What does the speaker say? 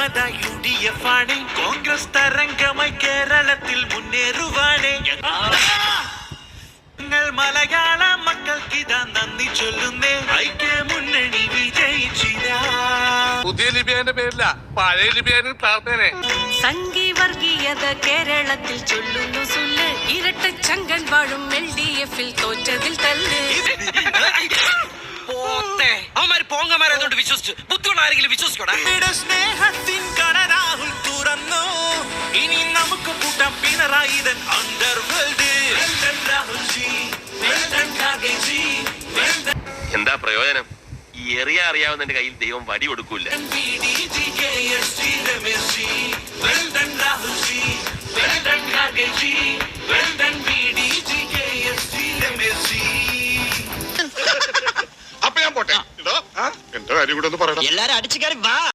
ഒന്നാമത UDF ആണ്. കോൺഗ്രസ് തരംഗമായി കേരളത്തിൽ മുന്നേറുവാണ്. മലയാള മക്കൾക്കിതാ നന്ദി ചൊല്ലുന്നേ. ഐക്യമുന്നണി വിജയിച്ചില്ല. പുതിയ ലിബിയന്റെ പേരില്ല, പഴയ ലിബിയനിൽ പ്രാർത്ഥന. സംഘി വർഗീയത കേരളത്തിൽ ചൊല്ലുന്നു സുല്ല്. ഇരട്ട ചങ്കൻ വാഴും LDF-ൽ തോറ്റതിൽ തല്ല്. അവന്മാര് പോങ്ങന്മാരായതുകൊണ്ട് വിശ്വസിച്ചു. ബുദ്ധിയുള്ള ആരെങ്കിലും വിശ്വസിക്കോടാ. സ്നേഹത്തിൻ കട രാഹുൽ തുറന്നു. ഇനി നമുക്ക് കൂട്ടാം പിണറായിതൻ അണ്ടർവേൾഡ്. എന്താ പ്രയോജനം? ഈ എറിയ അറിയാവുന്നതിന്റെ കയ്യിൽ ദൈവം വടി കൊടുക്കൂല. അപ്പൊ ഞാൻ പോട്ടെ. എന്തോ എന്റെ കാര്യം കൂടെ ഒന്ന് പറയണം. എല്ലാരും അടിച്ചു കയറി വാ.